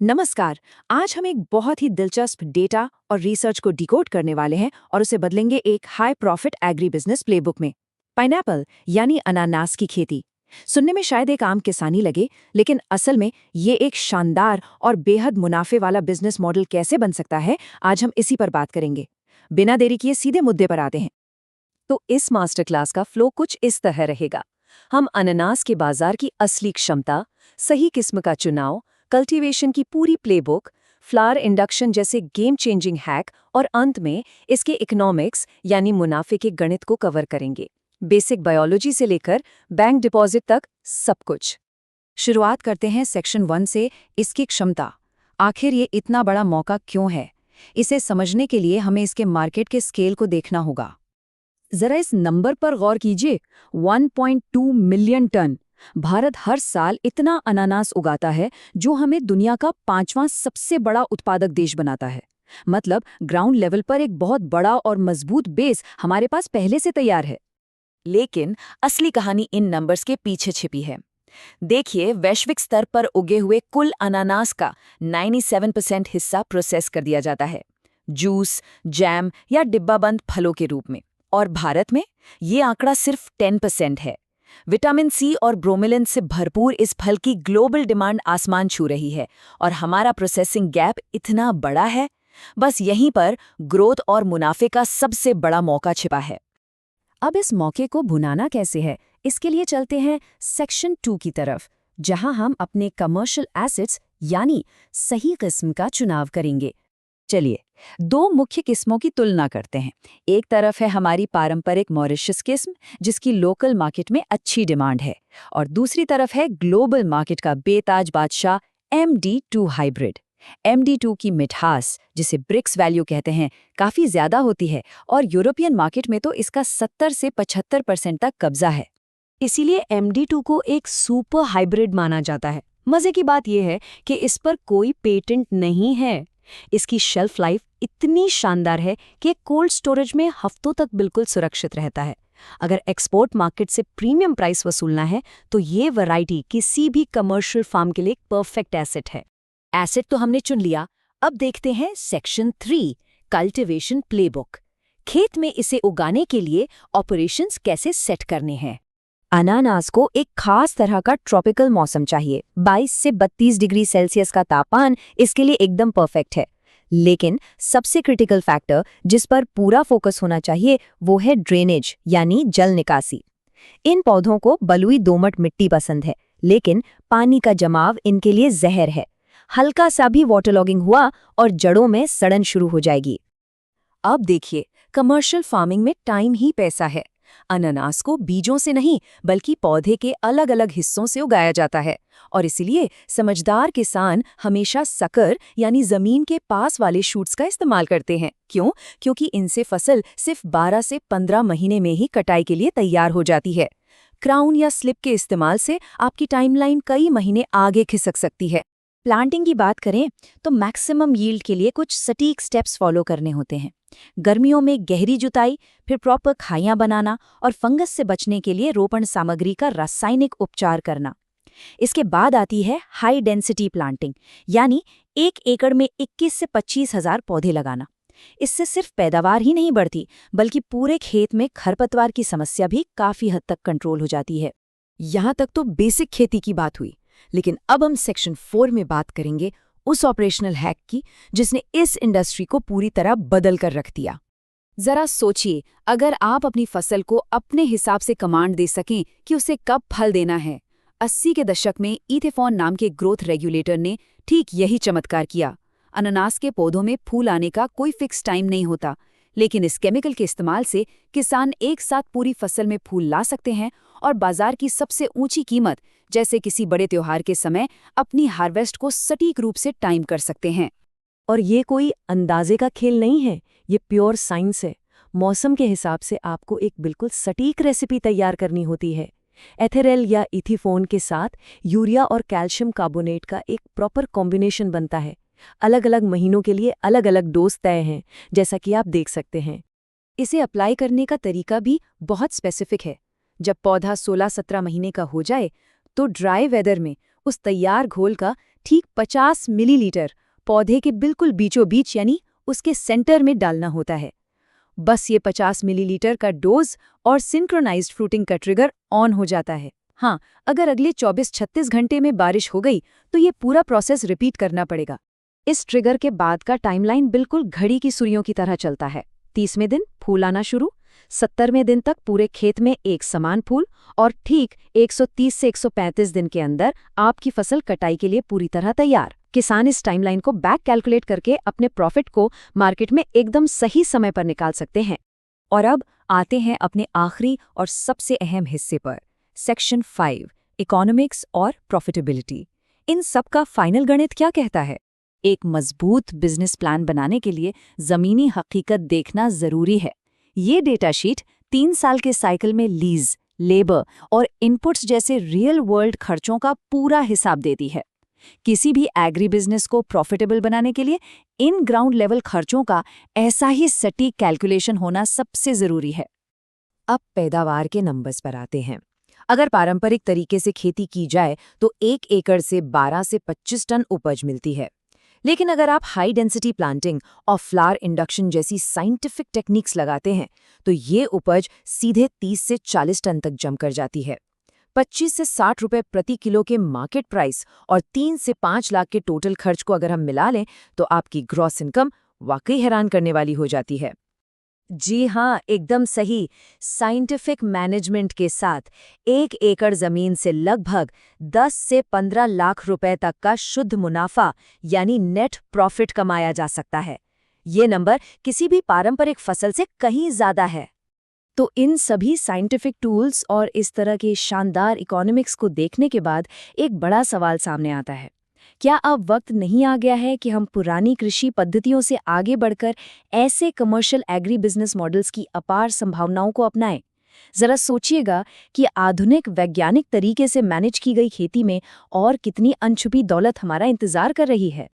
नमस्कार। आज हम एक बहुत ही दिलचस्प डेटा और रिसर्च को डिकोड करने वाले हैं और उसे बदलेंगे एक high profit agri business playbook में। पाइनएप्पल यानी अनानास की खेती। सुनने में शायद एक आम किसानी लगे, लेकिन असल में ये एक शानदार और बेहद मुनाफे वाला बिजनेस मॉडल कैसे बन सकता है, आज हम इसी पर बात करेंगे। बिना देरी किए सीधे मुद्दे पर आते हैं। तो इस मास्टर क्लास का फ्लो कुछ इस तरह रहेगा। हम अनानास के बाजार की असली क्षमता, सही किस्म का चुनाव, कल्टीवेशन की पूरी प्लेबुक, फ्लावर इंडक्शन जैसे गेम चेंजिंग हैक और अंत में इसके इकोनॉमिक्स यानी मुनाफे के गणित को कवर करेंगे। बेसिक बायोलॉजी से लेकर बैंक डिपॉजिट तक सब कुछ। शुरुआत करते हैं सेक्शन 1 से, इसकी क्षमता। आखिर ये इतना बड़ा मौका क्यों है? इसे समझने के लिए हमें इसके मार्केट के स्केल को देखना होगा। जरा इस नंबर पर गौर कीजिए, 1.2 मिलियन टन। भारत हर साल इतना अनानास उगाता है जो हमें दुनिया का 5वां सबसे बड़ा उत्पादक देश बनाता है। मतलब ग्राउंड लेवल पर एक बहुत बड़ा और मजबूत बेस हमारे पास पहले से तैयार है। लेकिन असली कहानी इन नंबर्स के पीछे छिपी है। देखिए, वैश्विक स्तर पर उगे हुए कुल अनानास का 97% हिस्सा प्रोसेस कर दिया जाता है, जूस, जैम या डिब्बाबंद फलों के रूप में। और भारत में ये आंकड़ा सिर्फ 10% है। विटामिन सी और ब्रोमेलिन से भरपूर इस फल की ग्लोबल डिमांड आसमान छू रही है, और हमारा प्रोसेसिंग गैप इतना बड़ा है। बस यहीं पर ग्रोथ और मुनाफे का सबसे बड़ा मौका छिपा है। अब इस मौके को भुनाना कैसे है, इसके लिए चलते हैं सेक्शन 2 की तरफ, जहां हम अपने कमर्शियल एसेट्स यानी सही किस्म का चुनाव करेंगे। चलिए, दो मुख्य किस्मों की तुलना करते हैं। एक तरफ है हमारी पारंपरिक मॉरिशस किस्म, जिसकी लोकल मार्केट में अच्छी डिमांड है, और दूसरी तरफ है ग्लोबल मार्केट का बेताज बादशाह MD2 हाइब्रिड। MD2 की मिठास, जिसे ब्रिक्स वैल्यू कहते हैं, काफ़ी ज़्यादा होती है, और यूरोपियन मार्केट में तो इसका 70 से 75% तक कब्जा है। इसीलिए MD2 को एक सुपर हाइब्रिड माना जाता है। मज़े की बात यह है कि इस पर कोई पेटेंट नहीं है। इसकी शेल्फ लाइफ इतनी शानदार है कि कोल्ड स्टोरेज में हफ्तों तक बिल्कुल सुरक्षित रहता है। अगर एक्सपोर्ट मार्केट से प्रीमियम प्राइस वसूलना है तो ये वैरायटी किसी भी कमर्शियल फार्म के लिए एक परफेक्ट एसेट है। एसेट तो हमने चुन लिया, अब देखते हैं सेक्शन 3, कल्टीवेशन प्लेबुक। खेत में इसे उगाने के लिए ऑपरेशंस कैसे सेट करने हैं। अनानास को एक खास तरह का ट्रॉपिकल मौसम चाहिए। 22 से 32 डिग्री सेल्सियस का तापमान इसके लिए एकदम परफेक्ट है। लेकिन सबसे क्रिटिकल फैक्टर जिस पर पूरा फोकस होना चाहिए वो है ड्रेनेज यानी जल निकासी। इन पौधों को बलुई दोमट मिट्टी पसंद है, लेकिन पानी का जमाव इनके लिए जहर है। हल्का सा भी वाटरलॉगिंग हुआ और जड़ों में सड़न शुरू हो जाएगी। अब देखिए, कमर्शियल फार्मिंग में टाइम ही पैसा है। अनानास को बीजों से नहीं बल्कि पौधे के अलग अलग हिस्सों से उगाया जाता है, और इसलिए समझदार किसान हमेशा सकर यानी जमीन के पास वाले शूट्स का इस्तेमाल करते हैं। क्यों? क्योंकि इनसे फसल सिर्फ 12 से 15 महीने में ही कटाई के लिए तैयार हो जाती है। क्राउन या स्लिप के इस्तेमाल से आपकी टाइमलाइन कई महीने आगे खिसक सकती है। प्लांटिंग की बात करें तो मैक्सिमम यील्ड के लिए कुछ सटीक स्टेप्स फॉलो करने होते हैं। गर्मियों में गहरी जुताई, फिर प्रॉपर खाइयां बनाना, और फंगस से बचने के लिए रोपण सामग्री का रासायनिक उपचार करना। इसके बाद आती है हाई डेंसिटी प्लांटिंग, यानी 1 एकड़ में 21 से 25 हजार पौधे लगाना। इससे सिर्फ पैदावार ही नहीं बढ़ती, बल्कि पूरे खेत में खरपतवार की समस्या भी काफी हद तक कंट्रोल हो जाती है। यहाँ तक तो बेसिक खेती की बात हुई, लेकिन अब हम सेक्शन 4 में बात करेंगे उस ऑपरेशनल हैक की जिसने इस इंडस्ट्री को पूरी तरह बदल कर रख दिया। जरा सोचिए, अगर आप अपनी फसल को अपने हिसाब से कमांड दे सकें कि उसे कब फल देना है। 80 के दशक में इथेफॉन नाम के ग्रोथ रेगुलेटर ने ठीक यही चमत्कार किया। अनानास के पौधों में फूल आने का कोई फिक्स टाइम नहीं होता, लेकिन इस केमिकल के इस्तेमाल से किसान एक साथ पूरी फसल में फूल ला सकते हैं और बाजार की सबसे ऊंची कीमत, जैसे किसी बड़े त्योहार के समय, अपनी हार्वेस्ट को सटीक रूप से टाइम कर सकते हैं। और ये कोई अंदाजे का खेल नहीं है, ये प्योर साइंस है। मौसम के हिसाब से आपको एक बिल्कुल सटीक रेसिपी तैयार करनी होती है। एथेरेल या इथीफोन के साथ यूरिया और कैल्शियम कार्बोनेट का एक प्रॉपर कॉम्बिनेशन बनता है। अलग अलग महीनों के लिए अलग अलग डोज तय हैं, जैसा कि आप देख सकते हैं। इसे अप्लाई करने का तरीका भी बहुत स्पेसिफिक है। जब पौधा 16-17 महीने का हो जाए तो ड्राई वेदर में उस तैयार घोल का ठीक 50 मिलीलीटर पौधे के बिल्कुल बीचों बीच यानी उसके सेंटर में डालना होता है। बस ये 50 मिलीलीटर का डोज और सिंक्रोनाइज्ड फ्रूटिंग का ट्रिगर ऑन हो जाता है। हाँ, अगर अगले 24-36 घंटे में बारिश हो गई तो ये पूरा प्रोसेस रिपीट करना पड़ेगा। इस ट्रिगर के बाद का टाइमलाइन बिल्कुल घड़ी की सुइयों की तरह चलता है। 30वें दिन फूल आना शुरू, 70वें दिन तक पूरे खेत में एक समान फूल और ठीक 130 से 135 दिन के अंदर आपकी फसल कटाई के लिए पूरी तरह तैयार। किसान इस टाइमलाइन को बैक कैलकुलेट करके अपने प्रॉफिट को मार्केट में एकदम सही समय पर निकाल सकते हैं। और अब आते हैं अपने आखिरी और सबसे अहम हिस्से पर, सेक्शन 5, इकोनॉमिक्स और प्रॉफिटेबिलिटी। इन सब का फाइनल गणित क्या कहता है? एक मजबूत बिजनेस प्लान बनाने के लिए ज़मीनी हकीकत देखना ज़रूरी है। ये डेटा शीट 3 साल के साइकिल में लीज, लेबर और इनपुट्स जैसे रियल वर्ल्ड खर्चों का पूरा हिसाब देती है। किसी भी एग्री बिजनेस को प्रॉफिटेबल बनाने के लिए इन ग्राउंड लेवल खर्चों का ऐसा ही सटीक कैलकुलेशन होना सबसे ज़रूरी है। अब पैदावार के नंबर्स पर आते हैं। अगर पारंपरिक तरीके से खेती की जाए तो 1 एकड़ से 12 से 25 टन उपज मिलती है। लेकिन अगर आप हाई डेंसिटी प्लांटिंग और फ्लावर इंडक्शन जैसी साइंटिफिक टेक्निक्स लगाते हैं तो ये उपज सीधे 30 से 40 टन तक जमकर जाती है। 25 से 60 रुपए प्रति किलो के मार्केट प्राइस और 3 से 5 लाख के टोटल खर्च को अगर हम मिला लें तो आपकी ग्रॉस इनकम वाकई हैरान करने वाली हो जाती है। जी हाँ, एकदम सही। साइंटिफिक मैनेजमेंट के साथ 1 एकड़ जमीन से लगभग 10 से 15 लाख रुपए तक का शुद्ध मुनाफा यानी नेट प्रॉफिट कमाया जा सकता है। ये नंबर किसी भी पारंपरिक फसल से कहीं ज्यादा है। तो इन सभी साइंटिफिक टूल्स और इस तरह के शानदार इकोनॉमिक्स को देखने के बाद एक बड़ा सवाल सामने आता है। क्या अब वक्त नहीं आ गया है कि हम पुरानी कृषि पद्धतियों से आगे बढ़कर ऐसे कमर्शियल एग्री बिजनेस मॉडल्स की अपार संभावनाओं को अपनाएं? जरा सोचिएगा कि आधुनिक वैज्ञानिक तरीके से मैनेज की गई खेती में और कितनी अनछुपी दौलत हमारा इंतजार कर रही है।